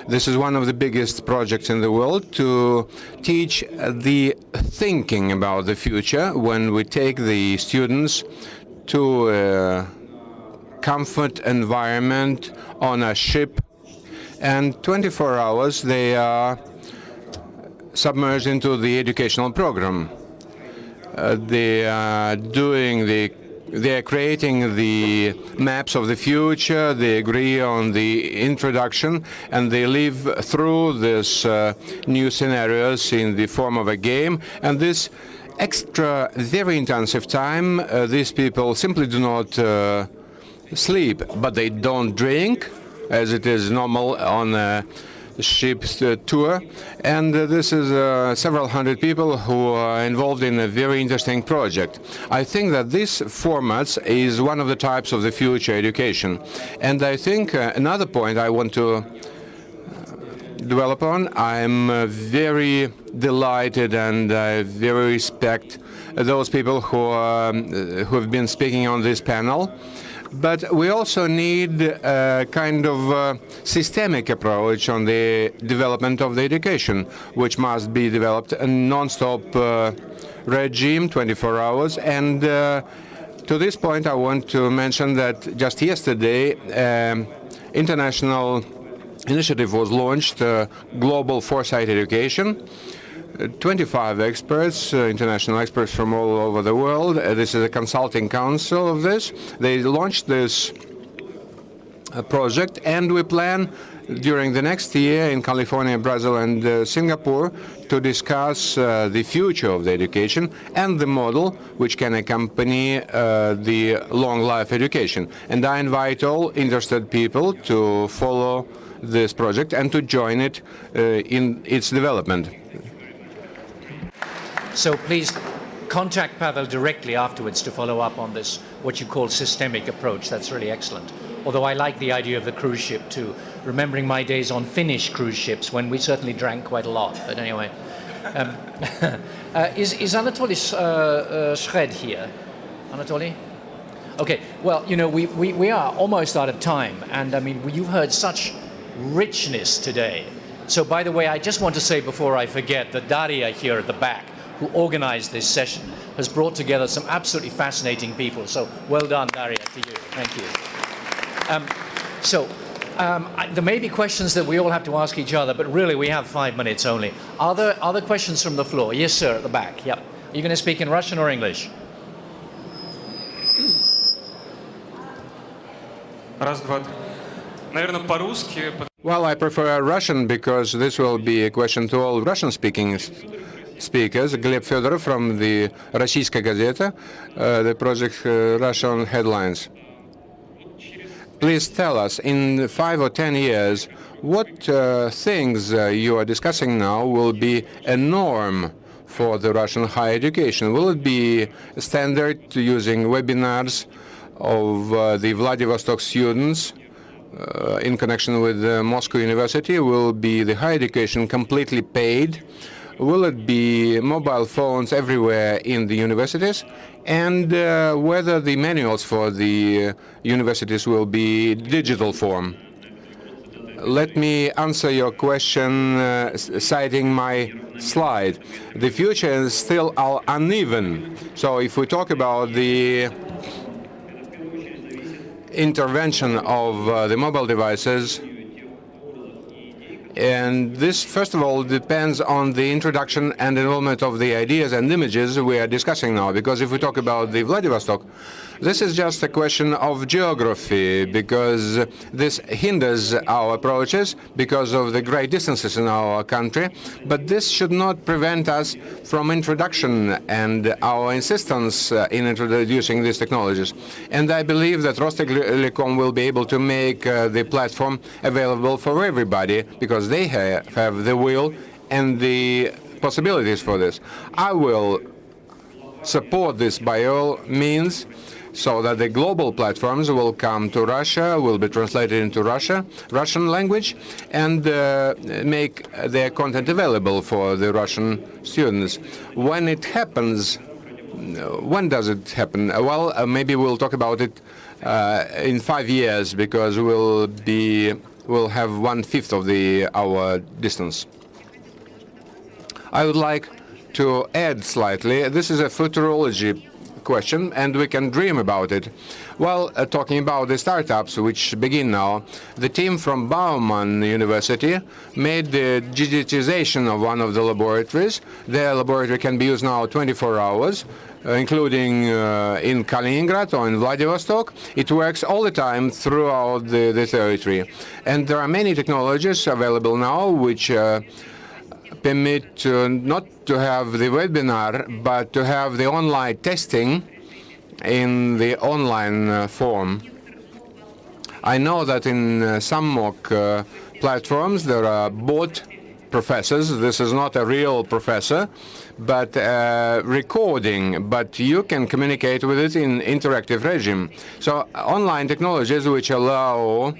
This is one of the biggest projects in the world to teach the thinking about the future when we take the students to a comfort environment on a ship, and 24 hours they are submerged into the educational program. They are creating the maps of the future, they agree on the introduction, and they live through this new scenarios in the form of a game. And this extra, very intensive time, these people simply do not sleep, but they don't drink, as it is normal on a ship's tour. And this is several hundred people who are involved in a very interesting project. I think that this format is one of the types of the future education. And I think another point I want to develop on, I'm very delighted and I very respect those people who have been speaking on this panel. But we also need a kind of systemic approach on the development of the education, which must be developed a non-stop regime, 24 hours. And to this point, I want to mention that just yesterday, international initiative was launched, Global Foresight Education. 25 experts, international experts from all over the world. This is a consulting council of this. They launched this project, and we plan during the next year in California, Brazil, and Singapore to discuss the future of the education and the model which can accompany the long life education. And I invite all interested people to follow this project and to join it in its development. So please contact Pavel directly afterwards to follow up on this, what you call systemic approach. That's really excellent. Although I like the idea of the cruise ship too, remembering my days on Finnish cruise ships when we certainly drank quite a lot. But anyway, is Anatoly Shred here? Anatoly? Okay, well, you know, we are almost out of time, and I mean, you've heard such richness today. So by the way, I just want to say before I forget that Daria here at the back, who organized this session, has brought together some absolutely fascinating people. So well done, Daria, to you. Thank you. There may be questions that we all have to ask each other, but really we have 5 minutes only. Are there other questions from the floor? Yes, sir, at the back. Yep. Are you going to speak in Russian or English? Well, I prefer Russian because this will be a question to all Russian-speaking speakers. Gleb Fedorov from the Российская газета, the project Russian headlines. Please tell us, in 5 or 10 years, what things you are discussing now will be a norm for the Russian higher education? Will it be standard to using webinars of the Vladivostok students in connection with Moscow University? Will be the higher education completely paid? Will it be mobile phones everywhere in the universities? And whether the manuals for the universities will be digital form? Let me answer your question citing my slide. The future is still uneven. So if we talk about the intervention of the mobile devices, And this, first of all, depends on the introduction and involvement of the ideas and images we are discussing now. Because if we talk about the Vladivostok, this is just a question of geography, because this hinders our approaches because of the great distances in our country. But this should not prevent us from introduction and our insistence in introducing these technologies. And I believe that Rostelecom will be able to make the platform available for everybody, because they have the will and the possibilities for this. I will support this by all means, so that the global platforms will come to Russia, will be translated into Russian language, and make their content available for the Russian students. When it happens, when does it happen? Well, maybe we'll talk about it in 5 years, because we'll have 1/5 of our distance. I would like to add slightly. This is a futurology question, and we can dream about it. Well, talking about the startups which begin now, the team from Bauman University made the digitization of one of the laboratories. Their laboratory can be used now 24 hours, including in Kaliningrad or in Vladivostok. It works all the time throughout the territory. And there are many technologies available now which permit not to have the webinar, but to have the online testing in the online form. I know that in some mock platforms there are bot professors. This is not a real professor, but recording, but you can communicate with it in interactive regime. So online technologies which allow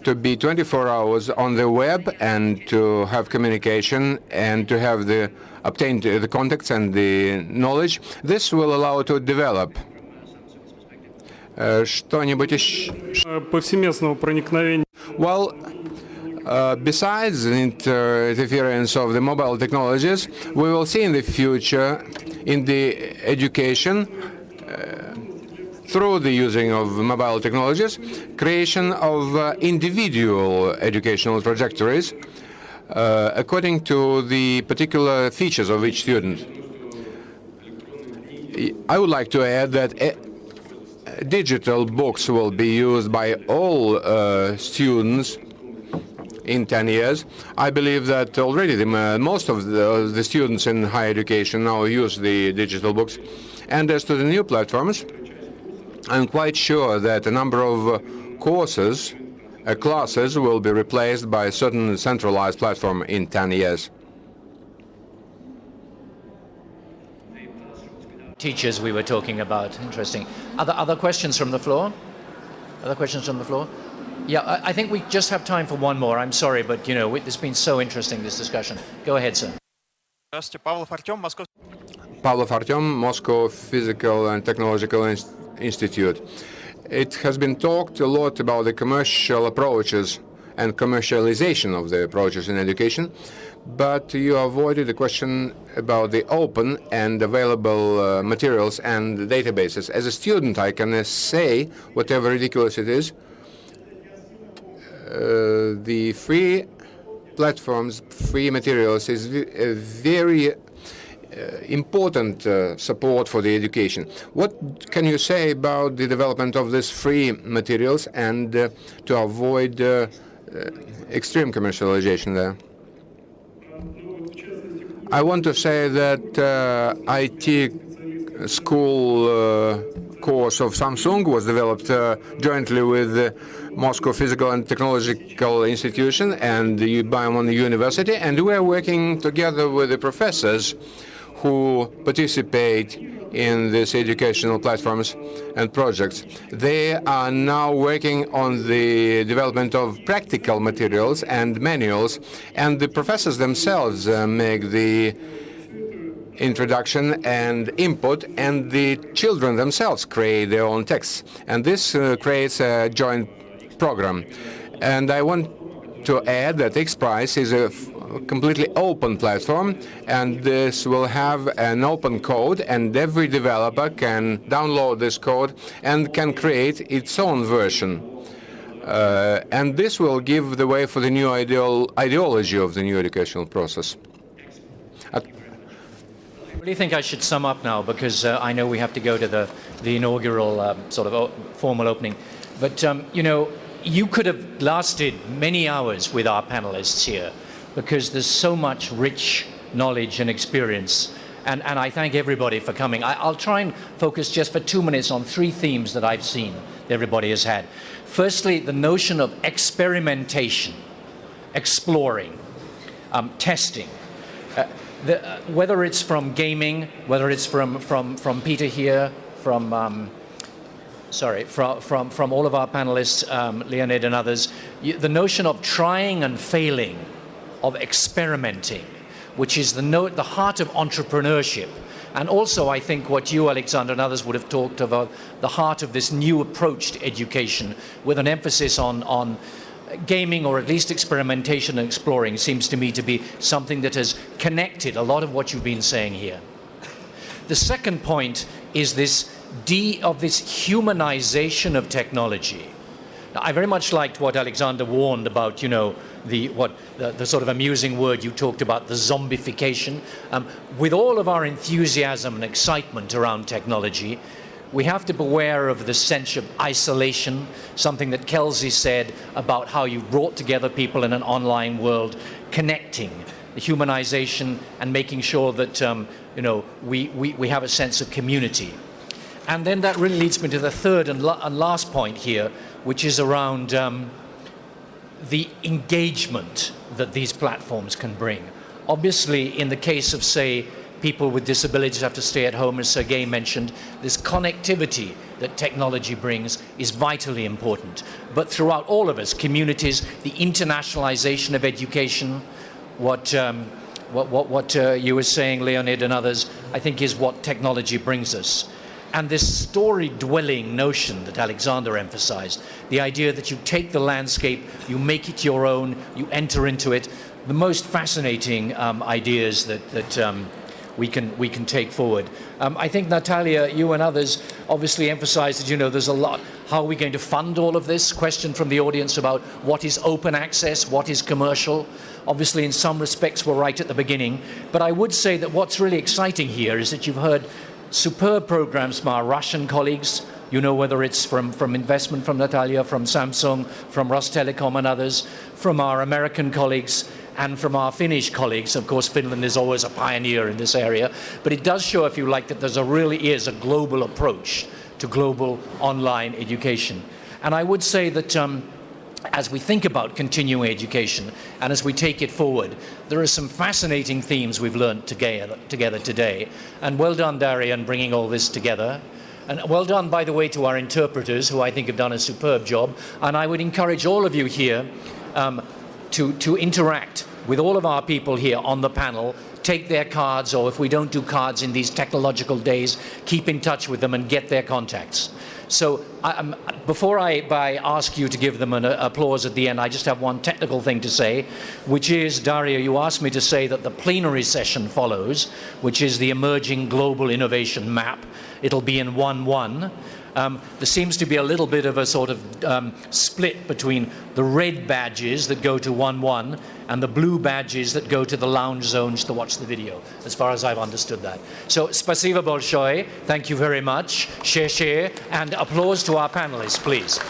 to be 24 hours on the web and to have communication and to have obtain the contacts and the knowledge, this will allow to develop. Что-нибудь еще? Повсеместного проникновения. Well, besides the interference of the mobile technologies, we will see in the future in the education through the using of mobile technologies, creation of individual educational trajectories according to the particular features of each student. I would like to add that digital books will be used by all students in 10 years. I believe that already most of the students in higher education now use the digital books. And as to the new platforms, I'm quite sure that a number of courses, classes will be replaced by a certain centralized platform in 10 years. Teachers we were talking about, interesting. Other questions from the floor? Other questions from the floor? Yeah, I think we just have time for one more. I'm sorry, but you know, it's been so interesting, this discussion. Go ahead, sir. Pavlov Artyom, Moscow Physical and Technological Institute. It has been talked a lot about the commercial approaches and commercialization of the approaches in education, but you avoided the question about the open and available materials and databases. As a student, I can say, whatever ridiculous it is, the free platforms, free materials is a very important support for the education. What can you say about the development of these free materials and to avoid extreme commercialization there? I want to say that IT school course of Samsung was developed jointly with the Moscow Physical and Technological Institution and the Bauman University, and we are working together with the professors who participate in these educational platforms and projects. They are now working on the development of practical materials and manuals, and the professors themselves make the introduction and input, and the children themselves create their own texts. And this creates a joint program. And I want to add that XPRIZE is a completely open platform, and this will have an open code, and every developer can download this code and can create its own version. And this will give the way for the new ideology of the new educational process. I really think I should sum up now because I know we have to go to the inaugural sort of formal opening. But, you know, you could have lasted many hours with our panelists here because there's so much rich knowledge and experience. And I thank everybody for coming. I'll try and focus just for 2 minutes on 3 themes that I've seen that everybody has had. Firstly, the notion of experimentation, exploring, testing. Whether it's from gaming, whether it's from Peter here, from all of our panelists, Leonid and others, the notion of trying and failing, of experimenting, which is the heart of entrepreneurship. And also, I think what you, Alexander, and others would have talked about, the heart of this new approach to education, with an emphasis on gaming, or at least experimentation and exploring, seems to me to be something that has connected a lot of what you've been saying here. The second point is this humanization of technology. Now, I very much liked what Alexander warned about, you know, the sort of amusing word you talked about, the zombification. With all of our enthusiasm and excitement around technology, we have to beware of the sense of isolation, something that Kelsey said about how you brought together people in an online world, connecting, the humanization, and making sure that you know, we have a sense of community. And then that really leads me to the third and last point here, which is around the engagement that these platforms can bring. Obviously, in the case of, say, people with disabilities have to stay at home, as Sergei mentioned, this connectivity that technology brings is vitally important. But throughout all of us, communities, the internationalization of education, what you were saying, Leonid, and others, I think is what technology brings us. And this story-dwelling notion that Alexander emphasized, the idea that you take the landscape, you make it your own, you enter into it, the most fascinating ideas that we can take forward. I think, Natalia, you and others obviously emphasized that, you know, there's a lot. How are we going to fund all of this? Question from the audience about what is open access, what is commercial. Obviously, in some respects, we're right at the beginning. But I would say that what's really exciting here is that you've heard superb programs from our Russian colleagues, you know, whether it's from investment from Natalia, from Samsung, from Rostelecom and others, from our American colleagues, and from our Finnish colleagues. Of course, Finland is always a pioneer in this area, but it does show, if you like, that there really is a global approach to global online education. And I would say that as we think about continuing education and as we take it forward, there are some fascinating themes we've learned together today. And well done, Daria, in bringing all this together. And well done, by the way, to our interpreters, who I think have done a superb job. And I would encourage all of you here to interact with all of our people here on the panel, take their cards, or if we don't do cards in these technological days, keep in touch with them and get their contacts. So before I ask you to give them an applause at the end, I just have one technical thing to say, which is, Daria, you asked me to say that the plenary session follows, which is the emerging global innovation map. It'll be in 1-1. There seems to be a little bit of a sort of split between the red badges that go to 1-1 and the blue badges that go to the lounge zones to watch the video, as far as I've understood that. So, spasibo bolshoye, thank you very much, share, and applause to our panelists, please.